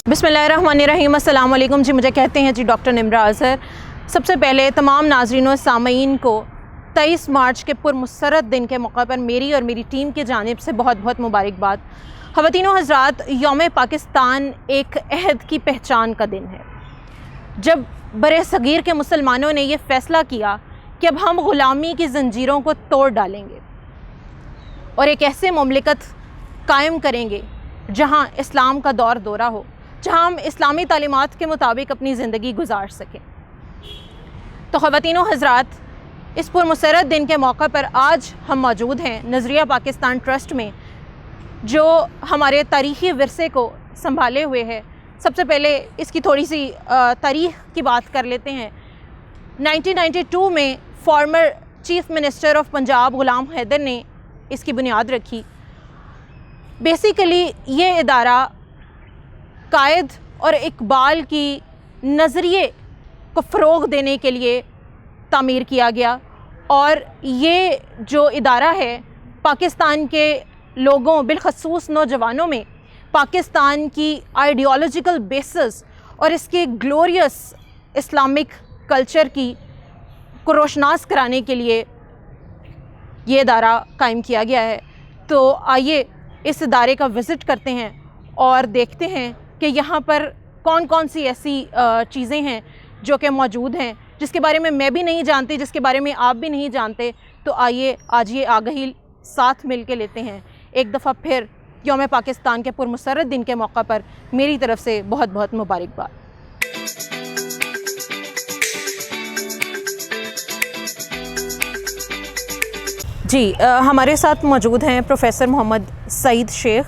बिस्मिल्लाहिर्रहमानिर्रहीम, अस्सलाम वालेकुम जी। मुझे कहते हैं जी डॉक्टर निम्रा अज़हर। सबसे पहले तमाम नाज़रीन और सामईन को 23 मार्च के पुरमसरत दिन के मौके पर मेरी और मेरी टीम की जानिब से बहुत बहुत मुबारकबाद। ख़वातीनो हज़रात, यौम पाकिस्तान एक अहद की पहचान का दिन है, जब बरे सग़ीर के मुसलमानों ने यह फ़ैसला किया कि अब हम ग़ुलामी की ज़ंजीरों को तोड़ डालेंगे और एक ऐसे मुमलिकत कायम करेंगे जहाँ इस्लाम का दौर दौरा हो, जहाँ हम इस्लामी तालीमात के मुताबिक अपनी ज़िंदगी गुजार सकें। तो ख़वातीनो हज़रात, इस पुरमसरत दिन के मौका पर आज हम मौजूद हैं नज़रिया पाकिस्तान ट्रस्ट में, जो हमारे तारीख़ी विरसे को संभाले हुए है। सबसे पहले इसकी थोड़ी सी तारीख़ की बात कर लेते हैं। 1992 में former chief minister of Punjab Ghulam Haider ने इसकी बुनियाद रखी। बेसिकली ये इदारा कायद और इकबाल की नज़रिए को फ़रोग़ देने के लिए तामीर किया गया, और ये जो इदारा है पाकिस्तान के लोगों, बिलख़सूस नौजवानों में पाकिस्तान की आइडियोलॉजिकल बेसिस और इसके ग्लोरियस इस्लामिक कल्चर को रोशनास कराने के लिए ये इदारा कायम किया गया है। तो आइए इस इदारे का विज़िट करते हैं और देखते हैं कि यहाँ पर कौन कौन सी ऐसी चीज़ें हैं जो कि मौजूद हैं, जिसके बारे में मैं भी नहीं जानती, जिसके बारे में आप भी नहीं जानते। तो आइए आज ये आगाही साथ मिल के लेते हैं। एक दफ़ा फिर यौम पाकिस्तान के पुरमसरत दिन के मौका पर मेरी तरफ़ से बहुत बहुत मुबारकबाद। जी, हमारे साथ मौजूद हैं प्रोफेसर मोहम्मद सईद शेख,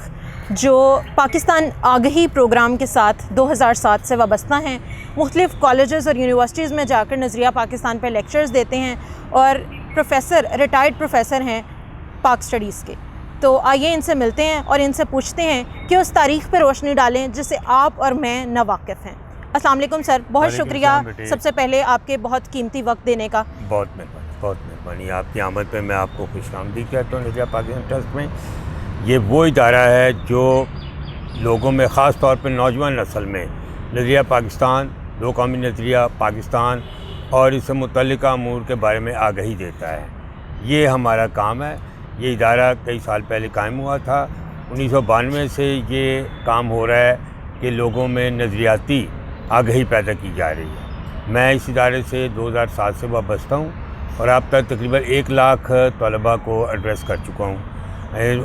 जो पाकिस्तान आगही प्रोग्राम के साथ 2007 से वाबस्ता हैं। मुख्तलिफ़ कॉलेजेस और यूनिवर्सिटीज़ में जाकर नज़रिया पाकिस्तान पर लेक्चर्स देते हैं और रिटायर्ड प्रोफेसर हैं पाक स्टडीज़ के। तो आइए इनसे मिलते हैं और इनसे पूछते हैं कि उस तारीख़ पर रोशनी डालें जिससे आप और मैं नावाकिफ़ हैं। अस्सलाम वालेकुम सर, बहुत शुक्रिया सबसे पहले आपके बहुत कीमती वक्त देने का। बहुत मेहरबानी। आपकी आमद पे मैं आपको खुशामदीद कहता हूँ। नज़रिया पाकिस्तान ट्रस्ट में ये वो इदारा है जो लोगों में, ख़ास तौर पर नौजवान नस्ल में नज़रिया पाकिस्तान, दो कौमी नज़रिया पाकिस्तान और इससे मुतल्लिक़ा अमूर के बारे में आगाही देता है। ये हमारा काम है। ये इदारा कई साल पहले कायम हुआ था। 1992 से ये काम हो रहा है कि लोगों में नज़रियाती आगाही पैदा की जा रही है। मैं इस इदारे से 2007 से वाबस्ता हूँ और अब तक तकरीबन 1 लाख तलबा को एड्रेस कर चुका हूँ।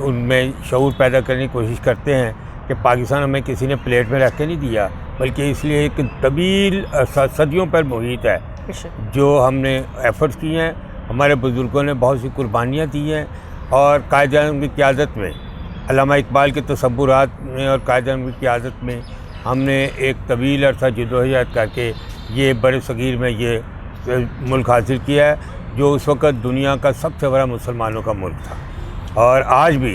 उनमें शऊर पैदा करने की कोशिश करते हैं कि पाकिस्तान हमें किसी ने प्लेट में रख के नहीं दिया, बल्कि इसलिए एक तवील सदियों पर मुहित है जो हमने एफ़र्ट्स किए हैं। हमारे बुज़ुर्गों ने बहुत सी कुर्बानियाँ दी हैं और कायद-ए-आज़म की क़यादत में, अल्लामा इकबाल के तसव्वुरात में और कायद-ए-आज़म की क़यादत में हमने एक तवील अरसा जद्दोजहद करके ये बड़े सग़ीर में ये मुल्क हासिल किया है, जो उस वक़्त दुनिया का सबसे बड़ा मुसलमानों का मुल्क था। और आज भी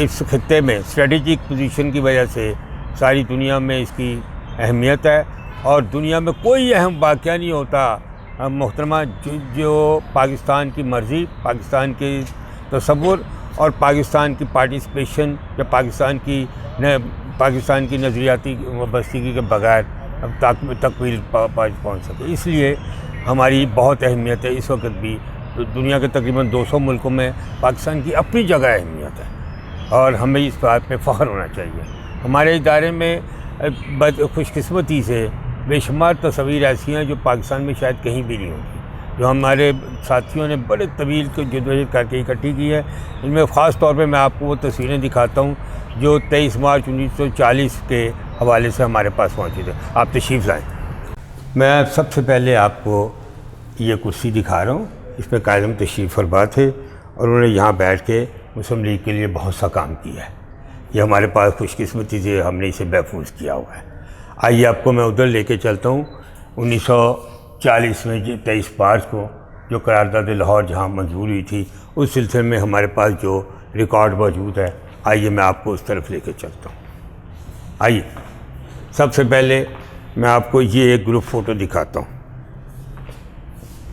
इस खित्ते में स्ट्रेटेजिक पोजीशन की वजह से सारी दुनिया में इसकी अहमियत है, और दुनिया में कोई अहम वाक़या नहीं होता मोहतरमा जो पाकिस्तान की मर्ज़ी, पाकिस्तान के तसव्वुर और पाकिस्तान की पार्टिसिपेशन या पाकिस्तान की नज़रियाती वाबस्तगी के बगैर तकमील पहुँच सके। इसलिए हमारी बहुत अहमियत है। इस वक्त भी तो दुनिया के तकरीबन 200 मुल्कों में पाकिस्तान की अपनी जगह अहमियत है और हमें इस बात पे फ़ख्र होना चाहिए। हमारे इदारे में खुशकिस्मती से बेशुमार तस्वीर ऐसी हैं जो पाकिस्तान में शायद कहीं भी नहीं होगी, जो हमारे साथियों ने बड़े तवील को जद्दोजहद करके इकट्ठी की है। इनमें ख़ास तौर पे मैं आपको वो तस्वीरें दिखाता हूँ जो 23 मार्च 1940 के हवाले से हमारे पास पहुँची थे। आप तशरीफ़ लाएँ। मैं सबसे पहले आपको ये कुर्सी दिखा रहा हूँ। इस पर कायदम तशरीफ़ फरमा थे और उन्होंने यहाँ बैठ के मुस्लिम लीग के लिए बहुत सा काम किया है। ये हमारे पास खुशकिस्मती से हमने इसे महफूज किया हुआ है। आइए आपको मैं उधर लेके चलता हूँ। 1940 में 23 मार्च को जो करारदाद लाहौर जहाँ मंजूर हुई थी, उस सिलसिले में हमारे पास जो रिकॉर्ड मौजूद है, आइए मैं आपको उस तरफ लेके चलता हूँ। आइए, सबसे पहले मैं आपको ये एक ग्रुप फ़ोटो दिखाता हूँ।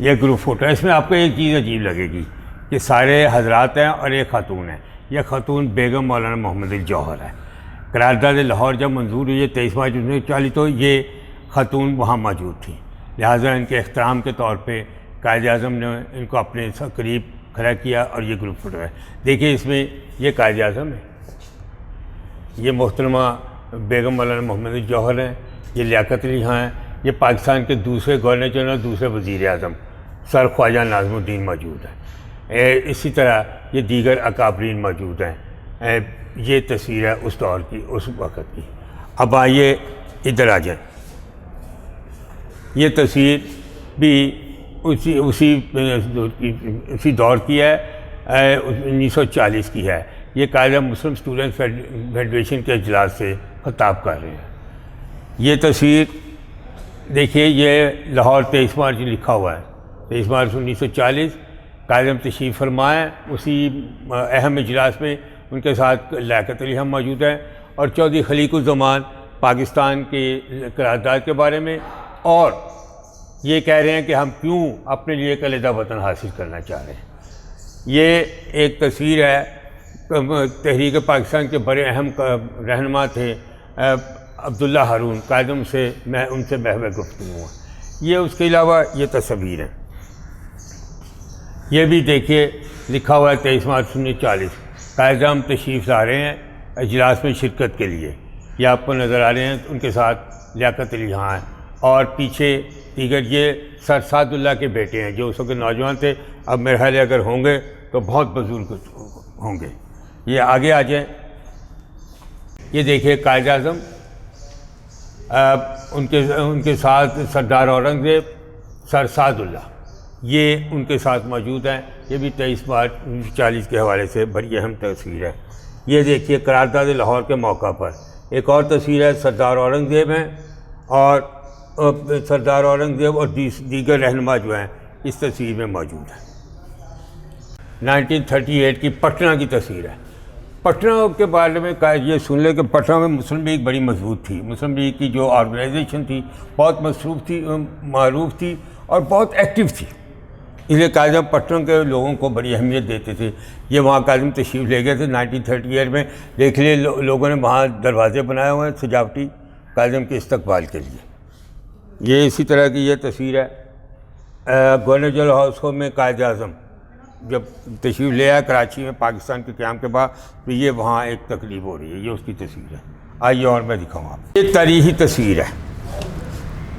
ये ग्रुप फ़ोटो है। इसमें आपको एक चीज़ अजीब लगेगी कि सारे हजरात हैं और एक ख़ातून है। यह ख़ातून बेगम मौलाना मोहम्मद अली जौहर है। करारदाद लाहौर जब मंजूर हुई है 23 मार्च 1940, तो ये ख़ातून वहाँ मौजूद थी, लिहाजा इनके एहतराम के तौर पे कायद आज़म ने इनको अपने करीब खड़ा किया और ये ग्रुप फोटो है। देखिए इसमें ये कायद आज़म है, ये मोहतरमा बेगम मौलाना मोहम्मद अली जौहर हैं, ये लियाकत अली खां हैं, ये पाकिस्तान के दूसरे गवर्नर जनरल, दूसरे वज़ीर आज़म सर ख्वाजा नाज़मुद्दीन मौजूद हैं। इसी तरह ये दीगर अकाबरीन मौजूद हैं। ये तस्वीर है उस दौर की, उस वक़्त की। अब आइए इधर आ जाए, ये तस्वीर भी उसी दौर की है, 1940 की है। ये कायदा मुस्लिम स्टूडेंट फेडरेशन के इजलास से खिताब कर रहे हैं। ये तस्वीर देखिए, ये लाहौर 23 मार्च लिखा हुआ है, 23 मार्च 1940 कायदम तशरीफ़ फरमाए। उसी अहम इजलास में उनके साथ लियाकत अली हम मौजूद हैं और चौधरी खलीकुज़्ज़मान पाकिस्तान के करारदाद के बारे में, और ये कह रहे हैं कि हम क्यों अपने लिए एक अलहदा वतन हासिल करना चाह रहे हैं। ये एक तस्वीर है, तहरीक पाकिस्तान के बड़े अहम रहनुमा थे अब्दुल्ला हारून, कायदम से मैं उनसे महव गुफ्तगू हुआ। ये उसके अलावा ये तस्वीर है, ये भी देखिए लिखा हुआ है 23 मार्च 1940, कायदम तशरीफ़ ला रहे हैं इजलास में शिरकत के लिए। ये आपको नज़र आ रहे हैं, उनके साथ लियाकत अली खां हैं और पीछे दीगर ये सर सादुल्लाह के बेटे हैं जो उस वक्त नौजवान थे, अब मेरे ख्याल अगर होंगे तो बहुत बुजुर्ग होंगे। ये आगे आ जाए, ये देखिए कायद आज़म, उनके साथ सरदार औरंगज़ेब, सर सादुल्लाह, ये उनके साथ मौजूद हैं। ये भी 23 मार्च 1940 के हवाले से बड़ी अहम तस्वीर है। ये देखिए करारदाद लाहौर के मौका पर एक और तस्वीर है, सरदार औरंगज़ेब हैं और सरदार औरंगज़ेब और दीगर रहनुमा जो हैं इस तस्वीर में मौजूद हैं। 1938 की पटना की तस्वीर है। पटना के बारे में ये सुन ले कि पटना में मुस्लिम लीग बड़ी मजबूत थी। मुस्लिम लीग की जो ऑर्गेनाइजेशन थी बहुत मारूफ थी और बहुत एक्टिव थी, इसलिए कायदम पटना के लोगों को बड़ी अहमियत देते थे। ये वहाँ कायदम तशरीफ़ ले गए थे 1938 में। देख लिए लोगों ने वहाँ दरवाजे बनाए हुए हैं सजावटी कायदम के इस्तकबाल के लिए। ये इसी तरह की ये तस्वीर है, गवर्नर जनरल हाउस में कायद आज़म जब तशरीफ़ ले आया कराची में पाकिस्तान के क़याम के बाद, तो ये वहाँ एक तकरीब हो रही है, ये उसकी तस्वीर है। आइए और मैं दिखाऊँ आपको। ये तारीख़ी तस्वीर है,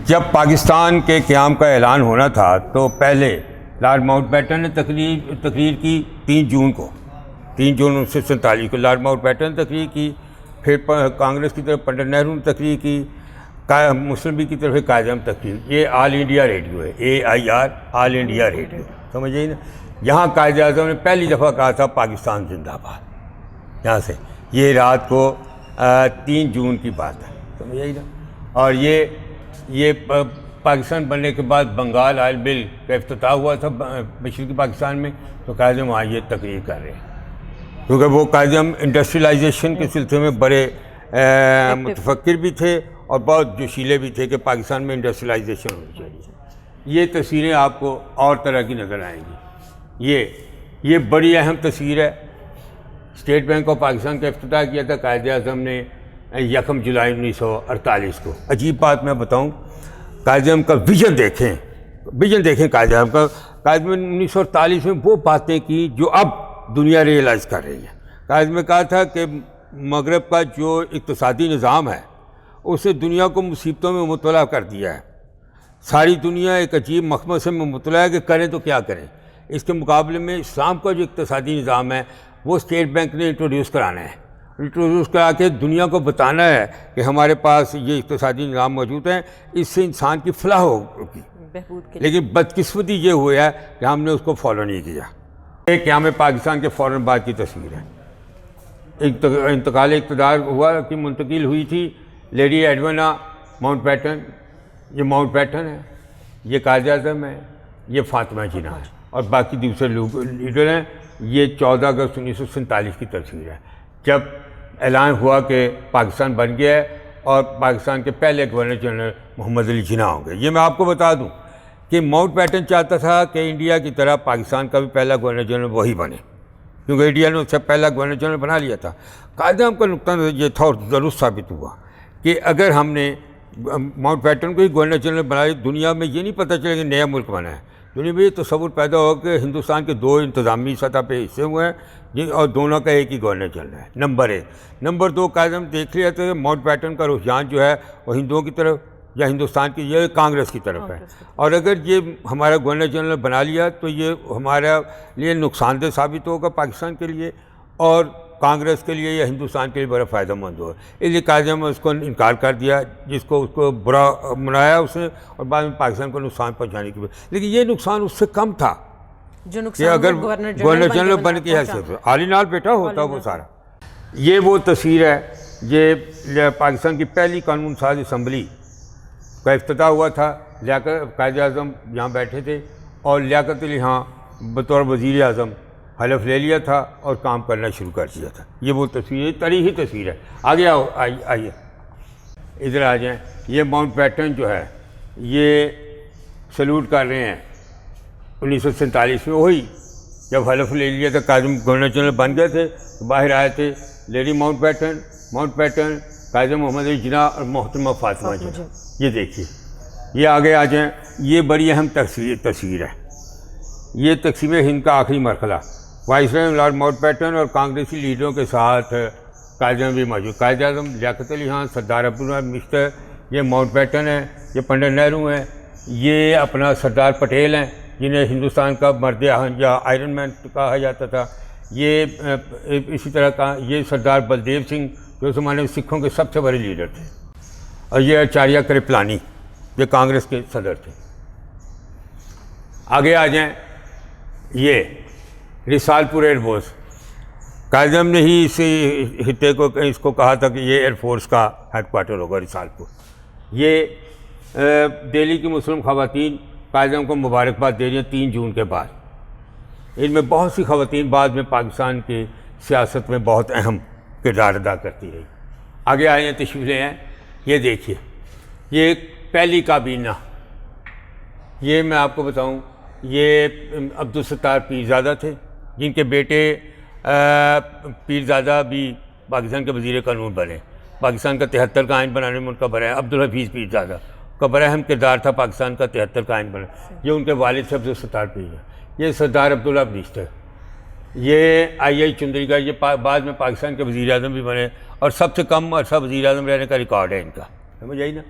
जब पाकिस्तान के क़याम का ऐलान होना था तो पहले लॉर्ड माउंटबेटन ने तकरीर की 3 जून 1947 को लॉर्ड माउंटबेटन ने तकरीर की, फिर कांग्रेस की तरफ पंडित नेहरू ने तकरीर की, मुस्लिम लीग की तरफ कायदम तकरीर। ये ऑल इंडिया रेडियो है, AIR ऑल इंडिया रेडियो, समझिए ना। यहाँ कायद आज़म ने पहली दफ़ा कहा था पाकिस्तान जिंदाबाद, यहाँ से। ये रात को 3 जून की बात है, समझिए ना। और ये पाकिस्तान बनने के बाद बंगाल ऑयल बिल का इफ्तिताह हुआ था मशरक़ी पाकिस्तान में, तो कायदम वहाँ ये तकरीर कर रहे हैं, क्योंकि वो कायदम इंडस्ट्रियलाइजेशन के सिलसिले में बड़े मुतफक्किर भी थे और बहुत जोशीले भी थे कि पाकिस्तान में इंडस्ट्रियलाइजेशन होनी चाहिए। ये तस्वीरें आपको और तरह की नज़र आएंगी। ये बड़ी अहम तस्वीर है। स्टेट बैंक ऑफ पाकिस्तान का इफ्तिताह किया था कायद आज़म ने 1 जुलाई 1948 को। अजीब बात मैं बताऊं, कायद आज़म का विजन देखें कायद आज़म का। कायद में 1948 में वो बातें की जो अब दुनिया रियलाइज़ कर रही है। कायद में कहा था कि मगरब का जो इक़्तिसादी निज़ाम है उसे दुनिया को मुसीबतों में मुब्तला कर दिया है। सारी दुनिया एक अजीब मखमसे में मुब्तला है कि करें तो क्या करें। इसके मुकाबले में इस्लाम का जो इक़्तिसादी निज़ाम है वो स्टेट बैंक ने इंट्रोड्यूस कराना है। इंट्रोड्यूस करा के दुनिया को बताना है कि हमारे पास ये इक़्तिसादी निज़ाम मौजूद है, इससे इंसान की फलाह होगी। लेकिन बदकिस्मती ये हुआ है कि हमने उसको फॉलो नहीं किया। एक क़याम पाकिस्तान के फ़ौरन बाद की तस्वीर है। इंतकाल इक़्तिदार हुआ कि मुंतकिल हुई थी लेडी एडवाना माउंटबेटन। ये माउंटबेटन है, ये कायद आज़म है, ये फ़ातिमा जिन्ना है और बाकी दूसरे लोग लीडर हैं। ये 14 अगस्त 1947 की तस्वीर है, जब ऐलान हुआ कि पाकिस्तान बन गया है और पाकिस्तान के पहले गवर्नर जनरल मोहम्मद अली जिन्ना होंगे। ये मैं आपको बता दूं कि माउंटबेटन चाहता था कि इंडिया की तरह पाकिस्तान का भी पहला गवर्नर जनरल वही बने, क्योंकि इंडिया ने उससे पहला गवर्नर जनरल बना लिया था। कायद-ए-आज़म का नुक्ता नज़र ये था और ज़रूर साबित हुआ कि अगर हमने माउंटबेटन को ही गवर्नर जनरल बनाया, दुनिया में ये नहीं पता चलेगा नया मुल्क बना है। दुनिया में ये तसव्वुर पैदा हो कि हिंदुस्तान के 2 इंतज़ामी सतह पे हिस्से हुए हैं और दोनों का एक ही गवर्नर जनरल है, नंबर 1। नंबर 2, कायद-ए-आज़म देख लिया तो माउंटबेटन का रुझान जो है वो हिंदुओं की तरफ या हिंदुस्तान की ये कांग्रेस की तरफ है, और अगर ये हमारा गवर्नर जनरल बना लिया तो ये हमारा लिए नुकसानदेह साबित होगा पाकिस्तान के लिए, और कांग्रेस के लिए या हिंदुस्तान के लिए बड़ा फ़ायदेमंद हो। इसलिए कायद-ए-आज़म ने उसको इनकार कर दिया, जिसको उसको बुरा मनाया उसने, और बाद में पाकिस्तान को नुकसान पहुँचाने की। लेकिन ये नुकसान उससे कम था जो कि नुकसान अगर गवर्नर जनरल बन के हैसियत आली नाल बेटा होता वो सारा। ये वो तस्वीर है, ये पाकिस्तान की पहली कानून साज असम्बली का इफ्तिताह हुआ था। कायद-ए-आज़म यहाँ बैठे थे और लियाकत अली यहाँ बतौर वज़ीर आज़म हलफ ले लिया था और काम करना शुरू कर दिया था। ये वो तस्वीर, तारीख़ी तस्वीर है। आगे आओ, आइए इधर आ जाएँ। ये माउंटबेटन जो है ये सल्यूट कर रहे हैं 1947 में, वही जब हलफ ले लिया था, कायद-ए-आज़म गवर्नर जनरल बन गए थे तो बाहर आए थे लेडी माउंटबेटन, कायद मोहम्मद अली जिन्ना और मोहतरमा फातिमा जिन्ना। ये देखिए, ये आगे आ जाएँ। ये बड़ी अहम तस्वीर है। ये तक़सीम हिंद का आखिरी मरहला, वाइसराय लॉर्ड माउंटबेटन और कांग्रेसी लीडरों के साथ कायद-ए-आज़म भी मौजूद। कायद-ए-आज़म लियाकत अली खान, सरदार अब्दुल मिस्टर, ये माउंटबेटन है, ये पंडित नेहरू हैं, ये अपना सरदार पटेल हैं जिन्हें हिंदुस्तान का मर्द या आयरन मैन कहा जाता था। ये इसी तरह का ये सरदार बलदेव सिंह जो उस ज़माने में सिखों के सबसे बड़े लीडर थे, और ये आचार्य कृपलानी ये कांग्रेस के सदर थे। आगे आ जाएँ। ये रिसालपुर एयरफोर्स, कायद-ए-आज़म ने ही इस हित्ते को इसको कहा था कि ये एयरफोर्स का हेडक्वार्टर होगा रिसालपुर। ये दिल्ली की मुस्लिम ख़वातीन कायद-ए-आज़म को मुबारकबाद दे रही हैं 3 जून के बाद। इनमें बहुत सी ख़वातीन बाद में पाकिस्तान की सियासत में बहुत अहम किरदार अदा करती रही। आगे आए हैं, तशरीफ़ हैं। ये देखिए, ये पहली काबीना, ये मैं आपको बताऊं, ये अब्दुल सत्तार पीरज़ादा थे, जिनके बेटे पीरज़ादा भी पाकिस्तान के वज़ीर कानून बने। पाकिस्तान का 73 का आइन बनाने में उनका बड़ा अब्दुल हफीज़ पीरज़ादा का बड़ा अहम किरदार था पाकिस्तान का 73 का आइन बना। ये उनके वालिद से अब्दुल सत्तार पीर। ये सरदार अब्दुल्ला मिस्टर, ये आई चुंदरीगढ़, ये बाद में पाकिस्तान के वज़ीर आज़म भी बने और सबसे कम अर्सा वज़ीर आज़म रहने का रिकॉर्ड है इनका, समझ आई ना।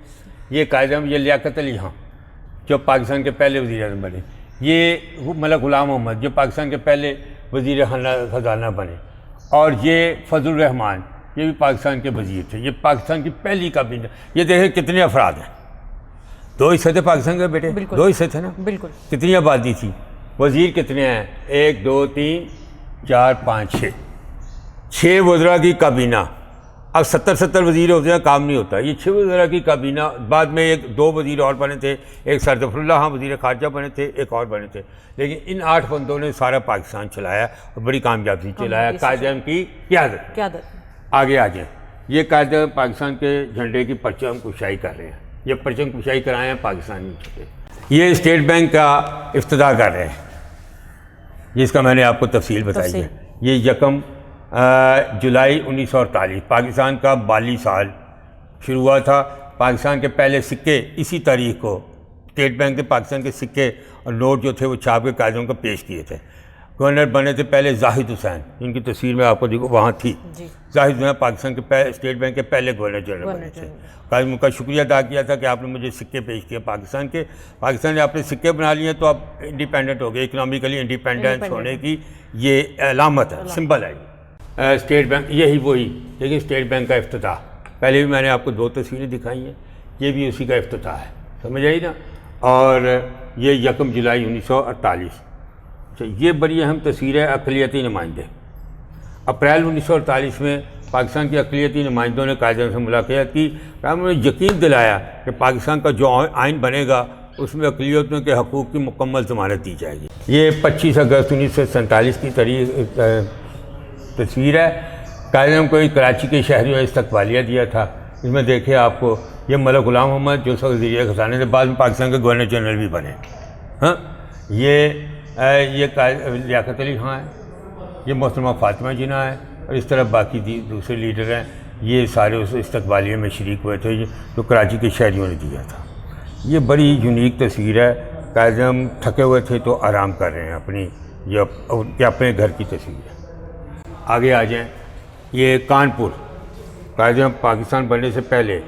ये कायद-ए-आज़म, ये लियाकत अली खान जो पाकिस्तान के पहले वज़ीर आज़म बने, ये मलक ग़ुलाम मोहम्मद जो पाकिस्तान के पहले वज़ीर ख़जाना बने, और ये फजलुर रहमान ये भी पाकिस्तान के वज़ीर थे। ये पाकिस्तान की पहली काबीना। ये देखें कितने अफराद हैं, 2 हिस्से थे पाकिस्तान के बेटे, 2 हिस्से थे ना, बिल्कुल। कितनी आबादी थी, वज़ीर कितने हैं, 1 2 3 4 5 6 वज़रा की काबीना। अब 70 वज़ीर होते हैं, काम नहीं होता। ये 6 वज़रा की काबीना, बाद में 2 वज़ीर और बने थे, एक सरदफरुल्लाह खान वज़ीर ख़ारजा बने थे, एक और बने थे। लेकिन इन 8 बंदों ने सारा पाकिस्तान चलाया और बड़ी कामयाबी से चलाया कायद-ए-आज़म की क़यादत। आगे आ जाए। ये कायद-ए-आज़म पाकिस्तान के झंडे की परचम कुशाई कर रहे हैं, ये परचम कुशाई कराए हैं पाकिस्तानी झंडे। ये स्टेट बैंक का इफ्तिताह कर रहे हैं, जिसका मैंने आपको तफसील बताई है। ये 1 जुलाई 1948 पाकिस्तान का 42 साल शुरू हुआ था। पाकिस्तान के पहले सिक्के इसी तारीख को स्टेट बैंक ने पाकिस्तान के सिक्के और नोट जो थे वो छाप के कायदों को पेश किए थे। गवर्नर बने थे पहले जाहिद हुसैन, इनकी तस्वीर में आपको देखो वहाँ थी। जाहिद हुसैन पाकिस्तान के स्टेट बैंक के पहले गवर्नर जनरल बने थे। कायद उनका शुक्रिया अदा किया था कि आपने मुझे सिक्के पेश किए पाकिस्तान के। पाकिस्तान ने आपने सिक्के बना लिए तो आप इंडिपेंडेंट हो गए, इकनॉमिकली इंडिपेंडेंस होने की ये अलामत है, सिंबल है। स्टेट बैंक यही वही, लेकिन स्टेट बैंक का इफ्तिताह, पहले भी मैंने आपको 2 तस्वीरें दिखाई हैं, ये भी उसी का इफ्तिताह है, समझ आई ना। और ये 1 जुलाई 1948। अच्छा, ये बड़ी अहम तस्वीर है अक़लियती नुमाइंदे। अप्रैल 1948 में पाकिस्तान के अक़लियती नुमाइंदों ने कायद-ए-आज़म से मुलाकात की। उन्होंने यकीन दिलाया कि पाकिस्तान का जो आइन बनेगा उसमें अक़लियतों के हकूक़ की मुकम्मल ज़मानत दी जाएगी। ये 25 अगस्त 1947 की तस्वीर है। कायद-ए-आज़म को कराची के शहरियों ने इस्तक़बालिया दिया था। इसमें देखिए आपको, ये मलक ग़ुलाम मोहम्मद जो वज़ीर ख़ज़ाना थे, बाद में पाकिस्तान के गवर्नर जनरल भी बने। हाँ, ये लियाकत अली खां है, ये मोहतरमा फ़ातिमा जिन्ना है, और इस तरह बाकी दूसरे लीडर हैं। ये सारे उस इस्तकबालिये में शरीक हुए थे जो कराची के शहरियों ने दिया था। ये बड़ी यूनिक तस्वीर है। कायद-ए-आज़म थके हुए थे तो आराम कर रहे हैं, अपने घर की तस्वीर है। आगे आ जाएँ, ये कानपुर, कायद-ए-आज़म पाकिस्तान बनने से पहले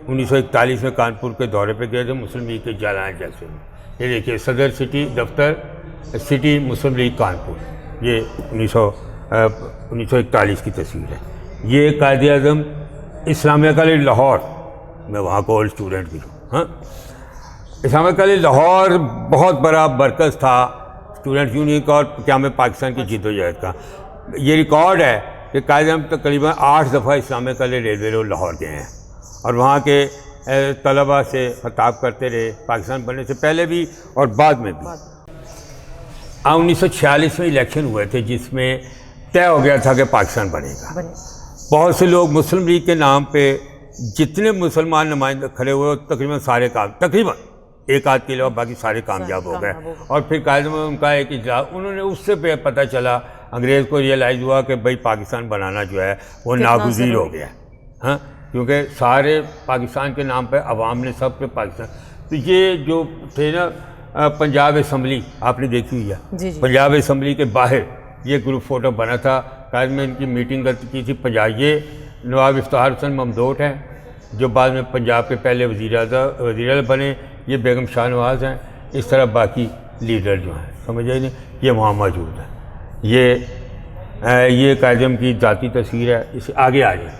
1941 में कानपुर के दौरे पे गए थे मुस्लिम लीग के जालान जलसे में। ये देखिए सदर सिटी दफ्तर सिटी मुस्लिम लीग कानपुर, ये 1941 की तस्वीर है। ये कायद-ए-आज़म इस्लामिया कॉलेज लाहौर, मैं वहाँ का ओल्ड स्टूडेंट भी हूँ। हाँ, इस्लामिया कॉलेज लाहौर बहुत बड़ा मरकज़ था स्टूडेंट यूनियन का और क़याम पाकिस्तान की जद्दोजहद का। ये रिकॉर्ड है कि कायद-ए-आज़म तकरीबन 8 दफ़ा Islamia college railway road Lahore गए हैं और वहाँ के तलबा से खिताब करते रहे, पाकिस्तान बनने से पहले भी और बाद में भी। 1946 में इलेक्शन हुए थे जिसमें तय हो गया था कि पाकिस्तान बनेगा। बहुत से लोग मुस्लिम लीग के नाम पे जितने मुसलमान नुमाइंदे खड़े हुए तकरीबन एक आध के अलावा बाकी सारे कामयाब हो गए। और फिर कायद-ए-आज़म में उनका एक इजलास, उन्होंने उससे पता चला, अंग्रेज़ को रियलाइज़ हुआ कि भाई पाकिस्तान बनाना जो है वो नागुज़ीर हो गया। हाँ, क्योंकि सारे पाकिस्तान के नाम पे अवाम ने सब पे पाकिस्तान। तो ये जो थे ना पंजाब असम्बली आपने देखी हुई है, पंजाब असम्बली के बाहर ये ग्रुप फ़ोटो बना था। कायद-ए-आज़म में इनकी मीटिंग की थी पंजाब। ये नवाब इफ्तार हुसैन ममदोट हैं जो बाद में पंजाब के पहले वज़ीर बने। ये बेगम शाहनवाज़ हैं। इस तरह बाकी लीडर जो हैं समझ आइए, ये वहाँ मौजूद है। ये कायद-ए-आज़म की ज़ाती तस्वीर है। इसे आगे आ जाए,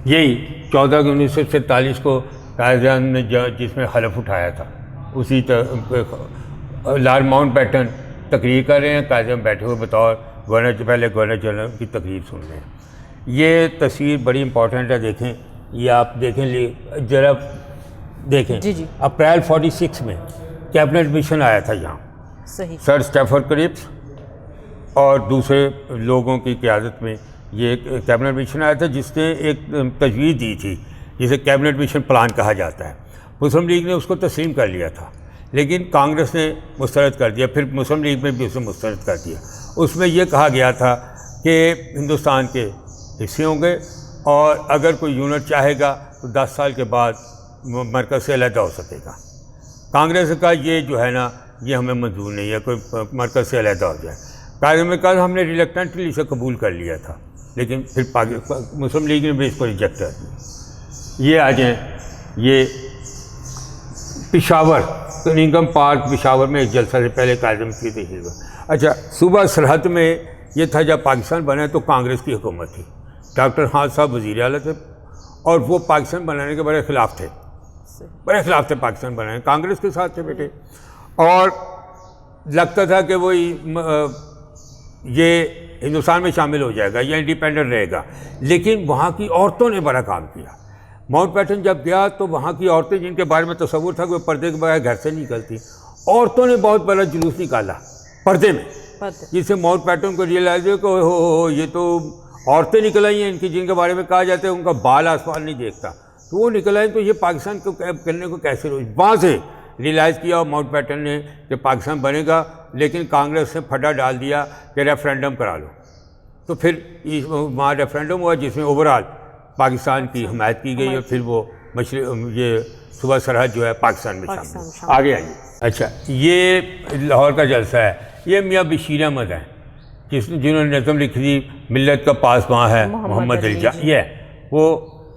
यही 14 1947 को कायद-ए-आज़म ने जिसमें हलफ उठाया था, उसी लॉर्ड माउंटबेटन तकरीर कर रहे हैं, कायद-ए-आज़म बैठे हुए बतौर गवर्नर जनरल की तकरीर सुन रहे हैं। ये तस्वीर बड़ी इंपॉर्टेंट है। देखें, ये आप देखें ज़रा देखें। जी। अप्रैल 46 में कैबिनेट मिशन आया था यहाँ, सही, सर स्टैफर्ड क्रिप्स और दूसरे लोगों की क़यादत में ये कैबिनेट मिशन आया था जिसने एक तजवीज़ दी थी जिसे कैबिनेट मिशन प्लान कहा जाता है। मुस्लिम लीग ने उसको तस्लीम कर लिया था, लेकिन कांग्रेस ने मुस्तरद कर दिया, फिर मुस्लिम लीग में भी उसे मुस्तरद कर दिया। उसमें यह कहा गया था कि हिंदुस्तान के हिस्से होंगे और अगर कोई यूनिट चाहेगा तो 10 साल के बाद मरकज़ से अलग हो सकेगा। कांग्रेस का ये जो है ना, ये हमें मंजूर नहीं है कोई मरकज़ से अलग हो जाए। कायद-ए-आज़म ने कहा हमने रिलक्टेंटली इसे कबूल कर लिया था, लेकिन फिर मुस्लिम लीग ने भी इसको रिजेक्ट कर दिया। ये आ जाएँ, ये पेशावर कनिंगम पार्क पेशावर में एक जलसा से पहले कायद-ए-आज़म की तहरीर हुआ। अच्छा, सूबा सरहद में ये था जब पाकिस्तान बना तो कांग्रेस की हुकूमत थी, डॉक्टर खान साहब वज़ीर आला थे और वो पाकिस्तान बनाने के बड़े ख़िलाफ़ थे पाकिस्तान बनाने, कांग्रेस के साथ थे बेटे। और लगता था कि वो ये हिंदुस्तान में शामिल हो जाएगा या इंडिपेंडेंट रहेगा, लेकिन वहाँ की औरतों ने बड़ा काम किया। माउंटबेटन जब गया तो वहाँ की औरतें जिनके बारे में तस्वुर था कि वो पर्दे के बगैर घर से निकलती, औरतों ने बहुत बड़ा जुलूस निकाला पर्दे में, जिससे माउंटबेटन को रियलाइज हो कि हो ये तो औरतें निकल आई हैं इनकी, जिनके बारे में कहा जाता है उनका बाल आसमान नहीं देखता, तो वो निकल आए तो ये पाकिस्तान को करने को कैसे रोक। वहाँ से रियलाइज़ किया माउंटबेटन ने कि पाकिस्तान बनेगा, लेकिन कांग्रेस ने फटा डाल दिया कि रेफरेंडम करा लो। तो फिर वहाँ रेफरेंडम हुआ जिसमें ओवरऑल पाकिस्तान की हमायत की गई और फिर वो ये सूबा सरहद जो है पाकिस्तान में शामिल। आगे आइए। अच्छा, ये लाहौर का जलसा है। ये मियाँ बशीर अहमद हैं जिन्होंने नज़म लिखी थी मिल्लत का पासबां है मोहम्मद अली। ये वो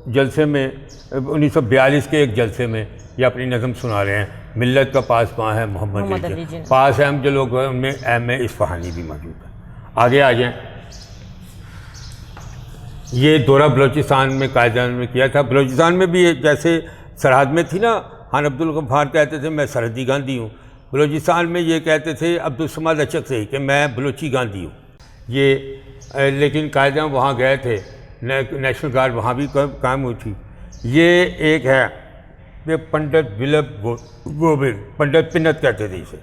जलसे में 1942 के एक जलसे में ये अपनी नज़म सुना रहे हैं, मिल्लत का पासबां है मोहम्मद अली। पास अहम जो लोग हैं उनमें अहम इस्फहानी भी मौजूद है। आगे आ जाएँ। ये दौरा बलोचिस्तान में कायद-ए-आज़म ने किया था। बलोचिस्तान में भी जैसे सरहद में थी ना, खान अब्दुल गफ्फार कहते थे मैं सरहदी गांधी हूँ, बलोचिस्तान में ये कहते थे अब्दुल समाद अचक से ही कि मैं बलोची गांधी हूँ। ये लेकिन कायद-ए-आज़म वहाँ गए थे, नेशनल गार्ड वहाँ भी कायम हुई थी। ये एक है ये पंडित विल्लभ गोविंद, पंडित पिन्नत कहते थे इसे।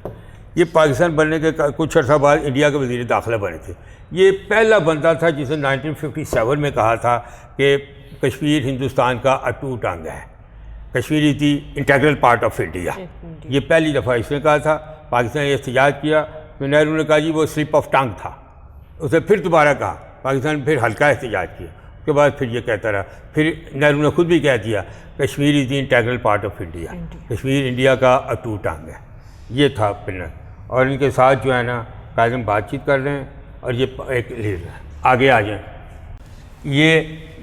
ये पाकिस्तान बनने के कुछ अर्सा बाद इंडिया के वज़ीर दाखिला बने थे। ये पहला बंदा था जिसे 1957 में कहा था कि कश्मीर हिंदुस्तान का अटूट अंग है। Kashmir is the integral part of India. ये पहली दफ़ा इसने कहा था। पाकिस्तान ने एहतजाज किया तो नेहरू ने कहा जी वो स्लिप ऑफ टंग था। उसे फिर दोबारा कहा, पाकिस्तान ने फिर हल्का एहतजाज किया। उसके बाद फिर ये कहता रहा, फिर नेहरू ने खुद भी कह दिया Kashmir is the integral part of India, Kashmir India का अटूट अंग है। ये था पिलर। और इनके साथ जो है ना कायम बातचीत कर रहे हैं और ये एक लीडर है। आगे आ जाएँ, ये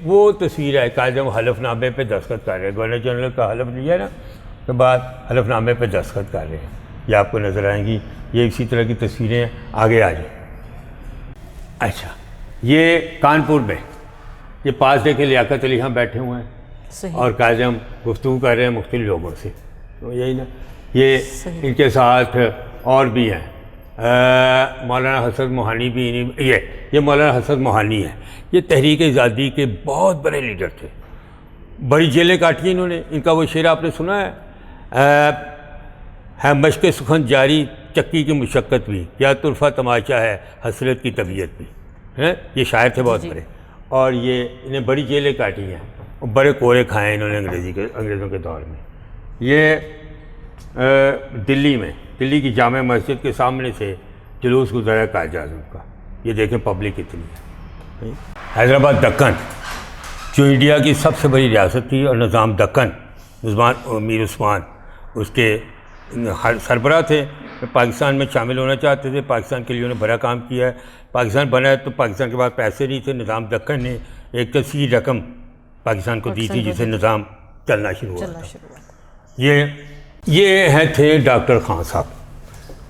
वो तस्वीर है कायम हलफनामे पे दस्तखत कर रहे हैं। गवर्नर जनरल का हलफ लिया ना के बाद हलफनामे पे दस्तखत कर रहे हैं। ये आपको नज़र आएंगी। ये इसी तरह की तस्वीरें हैं। आगे आ जाए। अच्छा, ये कानपुर में ये पास देखे लियाकत अली खां बैठे हुए हैं और कायम गुफ्तगू कर रहे हैं मुख्तलिफ लोगों से। तो यही ना, ये इनके साथ और भी हैं। मौलाना हसन मोहानी भी ये मौलाना हसन मोहानी है। ये तहरीक आज़ादी के बहुत बड़े लीडर थे। बड़ी जेलें काटी इन्होंने। इनका वो शेर आपने सुना है मश्क सुखन जारी चक्की की मुशक्क़त भी, क्या तुरफा तमाशा है हसरत की तबीयत भी, है। ये शायर थे बहुत बड़े। और ये इन्हें बड़ी जेलें काटी हैं और बड़े कोरे खाए इन्होंने अंग्रेज़ों के दौर में। ये दिल्ली की जामा मस्जिद के सामने से जुलूस गुजरा कायद आज़म का। ये देखें पब्लिक कितनी है। हैदराबाद दक्कन जो इंडिया की सबसे बड़ी रियासत थी और निज़ाम दक्कन मीर उस्मान उसके सरबराह थे। पाकिस्तान में शामिल होना चाहते थे। पाकिस्तान के लिए उन्होंने बड़ा काम किया है। पाकिस्तान बना है तो पाकिस्तान के पास पैसे नहीं थे। निज़ाम दक्कन ने एक तस्वीर रकम पाकिस्तान को दी थी जिससे निज़ाम चलना शुरू हुआ था। ये हैं थे डॉक्टर खान साहब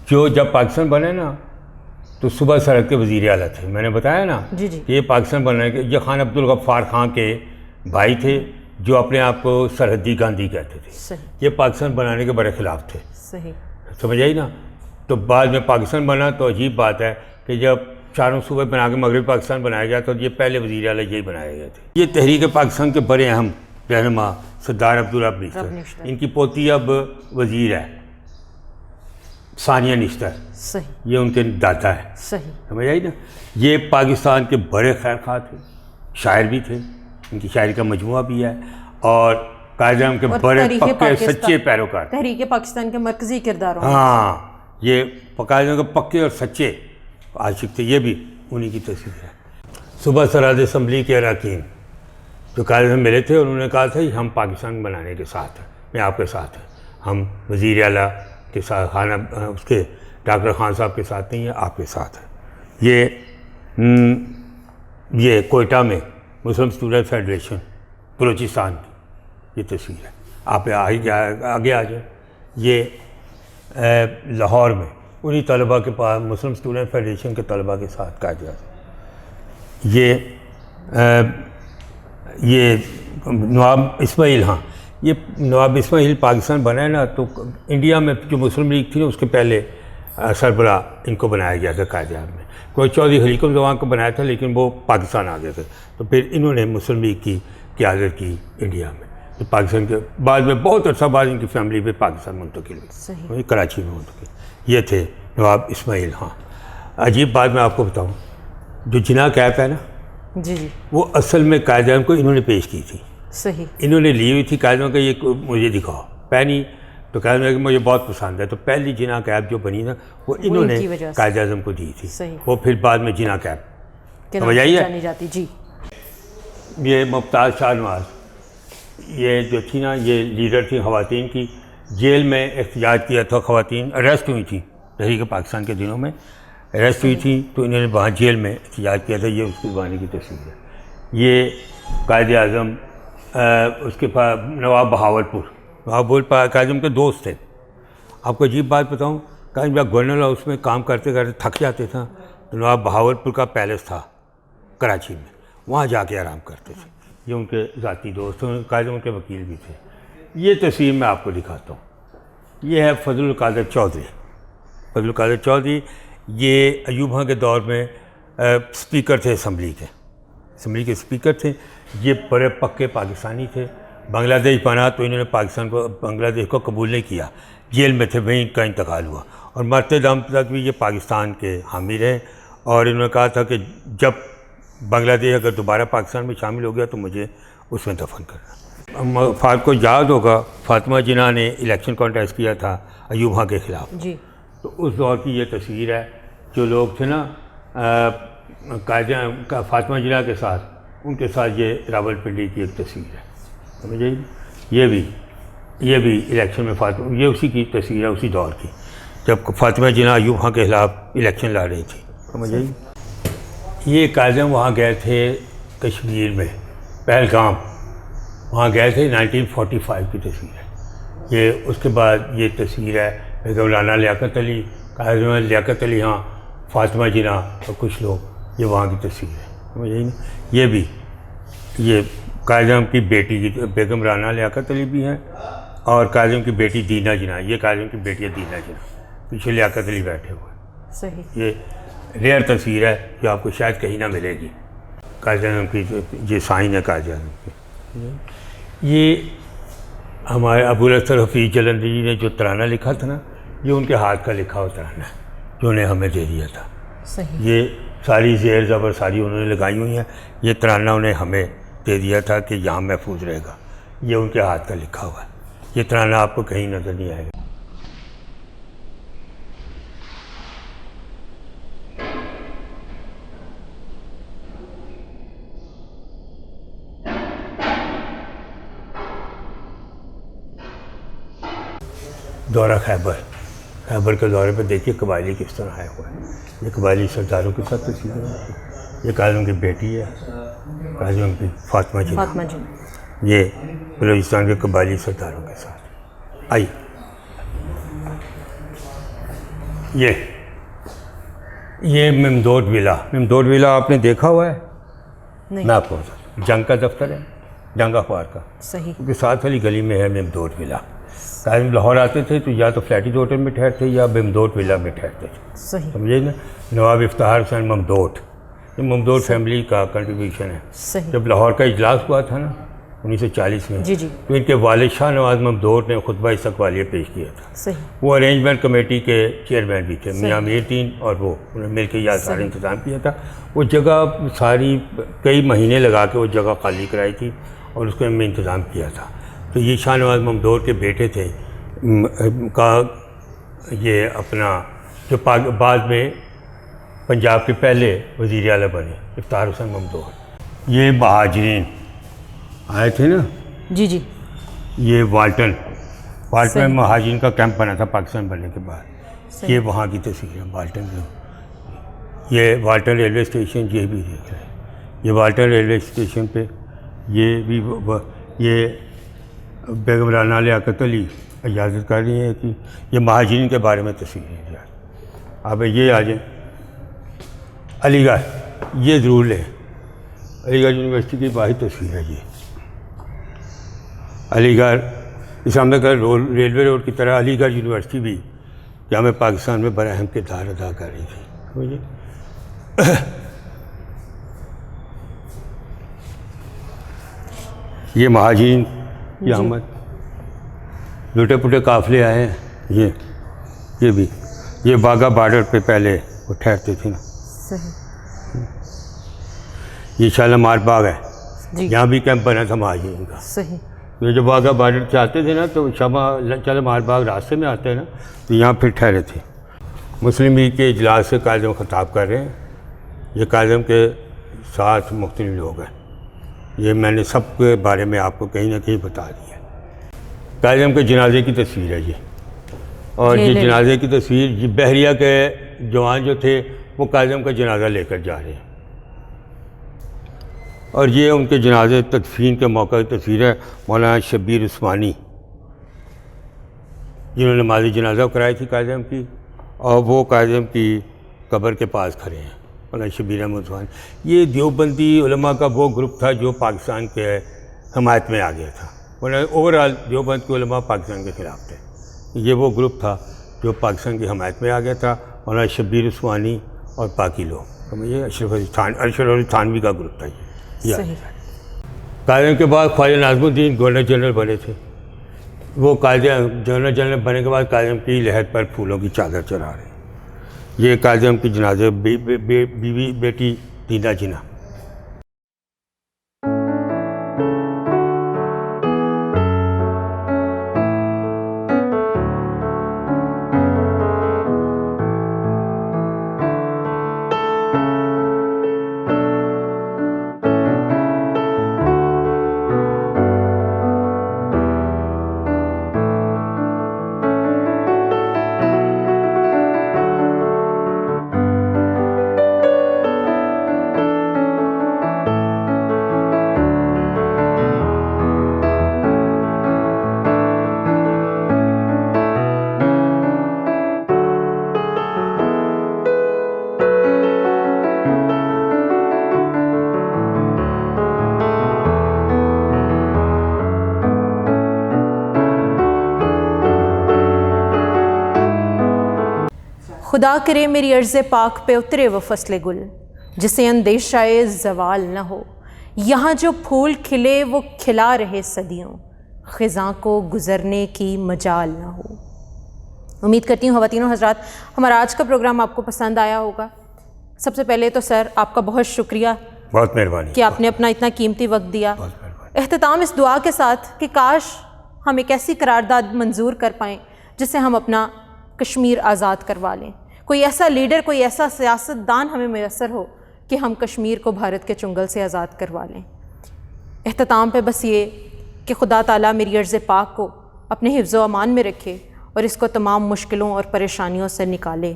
जो जब पाकिस्तान बने ना तो सुबह सड़क के वज़ीर आला थे। मैंने बताया ना ये पाकिस्तान बनने के ये खान अब्दुल गफ्फार खान के भाई थे जो अपने आप को सरहदी गांधी कहते थे। ये पाकिस्तान बनाने के बड़े ख़िलाफ़ थे। समझ आई ना। तो बाद में पाकिस्तान बना तो अजीब बात है कि जब चारों सूबे बना के मगरबी पाकिस्तान बनाया गया तो ये पहले वज़ीर आला यही बनाए गए थे। ये तहरीक पाकिस्तान के बड़े अहम रहनुमा सरदार अब्दुल्ला निश्तर, इनकी पोती अब वज़ीर है सानिया निश्तर। ये उनके दादा है। समझ आई ना। ये पाकिस्तान के बड़े खैर खा थे, शायर भी थे। इनकी शायरी का मजमुआ भी है और कायद-ए-आज़म के बड़े पक्के सच्चे पैरोकार, तहरीक पाकिस्तान के मरकज़ी किरदार। हाँ, ये कायद-ए-आज़म के पक्के और सच्चे आशिक थे। ये भी उन्हीं की तस्वीर है। सुबह सराद असम्बली के अरकान जो कायद-ए-आज़म मिले थे उन्होंने कहा था कि हम पाकिस्तान बनाने के साथ हैं, मैं आपके साथ हैं। हम वज़ीर आला के साथ खाना उसके डॉक्टर खान साहब के साथ नहीं है, आपके साथ है। ये कोयटा में मुस्लिम स्टूडेंट फेडरेशन बलूचिस्तान की ये तस्वीर है। आप आगे आ जाए। ये लाहौर में उन्हीं तलबा के पास मुस्लिम स्टूडेंट फेडरेशन के तलबा के साथ कायद-ए-आज़म। ये नवाब इस्माइल, हाँ, ये नवाब इस्माइल पाकिस्तान बना है ना तो इंडिया में जो मुस्लिम लीग थी ना उसके पहले सरबराह इनको बनाया गया था कायद-ए-आज़म में। कोई चौधरी खलीकुल जवान को बनाया था लेकिन वो पाकिस्तान आ गए थे तो फिर इन्होंने मुस्लिम लीग की क़यादत की इंडिया में। तो पाकिस्तान के बाद में बहुत अर्सा बाद इनकी फैमिली पे पाकिस्तान मुंतकिल हुई, कराची में मुंतकिल। ये थे नवाब इस्माइल। हाँ, अजीब बात मैं आपको बताऊँ, जो जिना कैप है ना वो असल में कायद-ए-आज़म को इन्होंने पेश की थी। इन्होंने ली हुई थी कायद-ए-आज़म का, ये मुझे दिखाओ पहनी तो कायद-ए-आज़म कि मुझे बहुत पसंद है। तो पहली जिना कैप जो बनी ना वो इन्होंने कायद-ए-आज़म को दी थी। वो फिर बाद में जिना कैप समझ आई है। ये मुमताज़ शाह नवाज़ ये जो थी ना ये लीडर थी ख़वातीन की। जेल में एहतजाज किया था, ख़वातीन अरेस्ट हुई थी तहरीक पाकिस्तान के दिनों में अरेस्ट हुई थी तो इन्होंने वहाँ जेल में एहतजाज किया था। ये उसकी ज़माने की तस्वीर है। ये कायद-ए-आज़म उसके पास नवाब बहावलपुर कायद-ए-आज़म के दोस्त थे। आपको अजीब बात बताऊँ, कायद जब गवर्नर हाउस में काम करते करते थक जाते था तो नवाब बहावलपुर का पैलेस था कराची में, वहाँ जाके आराम करते थे। ये उनके ज़ाती दोस्त हैं, कायद-ए-आज़म उनके वकील भी थे। ये तस्वीर मैं आपको दिखाता हूँ। ये है फजल कादिर चौधरी। फजल कादिर चौधरी ये अयूब खां के दौर में स्पीकर थे असम्बली के स्पीकर थे। ये बड़े पक्के पाकिस्तानी थे। बांग्लादेश बना तो इन्होंने बांग्लादेश को कबूल नहीं किया, जेल में थे, वहीं इनका इंतकाल हुआ और मरते दम तक भी ये पाकिस्तान के हामी रहे। और इन्होंने कहा था कि जब बांग्लादेश अगर दोबारा पाकिस्तान में शामिल हो गया तो मुझे उसमें दफन करना। फात को याद होगा, फातिमा जिन्ना ने इलेक्शन कॉन्टेस्ट किया था अयूब खां के ख़िलाफ़ जी। तो उस दौर की ये तस्वीर है। जो लोग थे ना फातिमा जिन्ना के साथ, उनके साथ ये रावलपिंडी की एक तस्वीर है, समझिए। ये भी इलेक्शन में फातिमा, ये उसी की तस्वीर है, उसी दौर की, जब फातिमा जिन्ना अयूब खां के ख़िलाफ़ इलेक्शन लड़ रही थी, समझिए। ये काज़म वहाँ गए थे कश्मीर में, पहलगाम, वहाँ गए थे, 1945 की तस्वीर है ये। उसके बाद ये तस्वीर है बेगम राना लियाकत अली, काज़म लियाकत अली, हाँ, फातिमा जिन्ना और कुछ लोग, ये वहाँ की तस्वीर है, समझिए ना। ये काज़म की बेटी की, बेगम राना लियाकत अली भी हैं और काज़म की बेटी दीना जिन्ना, ये काज़म की बेटी है दीना जिन्ना, पीछे लियाकत अली बैठे हुए। सही। ये रेयर तस्वीर है जो आपको शायद कहीं ना मिलेगी, काज़म की ये साइन है काज़म की। ये हमारे अबुल अख्तर हफीज़ जलंधरी जी ने जो तराना लिखा था ना, ये उनके हाथ का लिखा हुआ तराना है जो उन्हें हमें दे दिया था। सही। ये सारी ज़ेर ज़बर सारी उन्होंने लगाई हुई हैं, ये तराना उन्हें हमें दे दिया था कि यहाँ महफूज रहेगा, ये उनके हाथ का लिखा हुआ है। ये तराना आपको कहीं नज़र नहीं आएगा। दौरा खैबर के दौरे पर देखिए कबायली किस तरह आया हुआ है। ये कबायली सरदारों के साथ तस्वीर है। ये काज़म की बेटी है, काज़म की फातिमा जिन्ना, ये बलूचिस्तान के कबायली सरदारों के साथ आई। ये ममदोद विला आपने देखा हुआ है? नहीं। मैं आपको बताता, जंग का दफ्तर है, जंग अखबार का, सही। उसके साथ वाली गली में है ममदोद विला। काज़म लाहौर आते थे तो या तो फ्लैटिज होटल में ठहरते या ममदोद विला में ठहरते थे, सही, समझिए ना। नवाब इफ्तार हुसैन ममदोद, ये ममदोद फैमिली का कंट्रीब्यूशन है। सही। जब लाहौर का इजलास हुआ था ना 1940 में, जी जी, तो इनके वालिद शाह नवाज ममदोद ने खुतबा इस्तक़बालिया पेश किया था। सही। वो अरेंजमेंट कमेटी के चेयरमैन भी थे, मियाँ मीरदीन और वो, उन्होंने मिल के यह सारा इंतज़ाम किया था। वो जगह सारी कई महीने लगा के वो जगह खाली कराई थी और उसको में इंतज़ाम किया था। तो ये शाह नवाज ममदोद के बेटे थे का, ये अपना जो बाद में पंजाब के पहले वज़ीर आला बने, इफ्तार हुसैन ममदोद। ये महाजरीन आए थे ना, जी जी, ये वाल्टन में महाजरीन का कैंप बना था पाकिस्तान बनने के बाद। ये वहाँ की तस्वीर है वाल्टन की। ये वाल्टन रेलवे स्टेशन, ये भी देख रहे हैं, ये वाल्टन रेलवे स्टेशन पे ये भी ये बेगम राना लियाकत अली इजाज़त कर रही है कि ये महाजरीन के बारे में तस्वीरें हैं। अब ये आ जाए अलीगढ़, ये ज़रूर लें, अलीगढ़ यूनिवर्सिटी की वाहिद तस्वीर है ये। अलीगढ़ इस्लामाबाद रेलवे रोड की तरह अलीगढ़ यूनिवर्सिटी भी जहाँ में पाकिस्तान में बड़ा अहम किरदार अदा कर रही थी, समझिए। ये महाजरीन की आमद, लुटे पुटे काफ़िले आए हैं। ये भी, ये बागा बॉर्डर पे पहले वो ठहरते थे ना। सही। ये शालामार बाग है, जी, यहाँ भी कैंप बना था महाजरीन का। सही। ये जो बागा बॉर्डर से आते थे ना, तो शालामार बाग रास्ते में आते हैं ना, तो यहाँ फिर ठहरे थे। मुस्लिम लीग के इजलास से काज़म ख़िताब कर रहे हैं। ये काज़म के साथ मुख्तलिफ लोग हैं, ये मैंने सब के बारे में आपको कहीं ना कहीं बता दिया। काज़म के जनाजे की तस्वीर है ये, और ये जनाजे की तस्वीर, ये बहरिया के जवान जो थे वो काज़म का जनाजा लेकर जा रहे हैं, और ये उनके जनाजे तदफीन के मौका की तस्वीर है। मौलाना शब्बीर उस्मानी जिन्होंने नमाज़ जनाजा कराई थी काज़म की, और वो काज़म की कब्र के पास खड़े हैं, मौलाना शब्बीर अहमद उस्मानी। ये देवबंदी उलमा का वो ग्रुप था जो पाकिस्तान के हमायत में आ गया था, वरना ओवरऑल देवबंद के उलमा पाकिस्तान के ख़िलाफ़ थे। ये वो ग्रुप था जो पाकिस्तान की हमायत में आ गया था, मौलाना शब्बीर उस्मानी और बाकी लोग, समझिए। अशरफ अली थानवी का ग्रुप था ये। काज़म के बाद ख्वाजा नाज़मुद्दीन गवर्नर जनरल बने थे। वो गवर्नर जनरल बनने के बाद काज़म की लहर पर फूलों की चादर चढ़ा रहे हैं। ये काज़म की जनाजे बीवी बेटी दीना जिन्ना। खुदा करे मेरी अर्ज़ पाक पे उतरे वो फसले गुल, जिसे अंदेशाए ज़वाल न हो। यहाँ जो फूल खिले वो खिला रहे सदियों, ख़िज़ां को गुज़रने की मजाल न हो। उम्मीद करती हूँ ख़वातीनो हज़रात हमारा आज का प्रोग्राम आपको पसंद आया होगा। सबसे पहले तो सर आपका बहुत शुक्रिया, बहुत मेहरबानी कि आपने अपना इतना कीमती वक्त दिया। एख्तिताम इस दुआ के साथ कि काश हम एक ऐसी करारदाद मंजूर कर पाएँ जिससे हम अपना कश्मीर आज़ाद करवा लें। कोई ऐसा लीडर, कोई ऐसा सियासतदान हमें मैसर हो कि हम कश्मीर को भारत के चुंगल से आज़ाद करवा लें। एख्तिताम पे बस ये कि खुदा ताला मेरी अर्ज़ पाक को अपने हिफ्ज़ व अमान में रखे और इसको तमाम मुश्किलों और परेशानियों से निकाले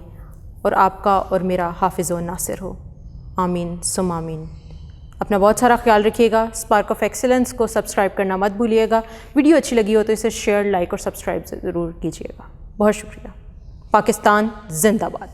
और आपका और मेरा हाफिज़ व नासिर हो। आमीन सुम आमीन। अपना बहुत सारा ख्याल रखिएगा। स्पार्क ऑफ एक्सीलेंस को सब्सक्राइब करना मत भूलिएगा। वीडियो अच्छी लगी हो तो इसे शेयर, लाइक और सब्सक्राइब ज़रूर कीजिएगा। बहुत शुक्रिया। पाकिस्तान जिंदाबाद।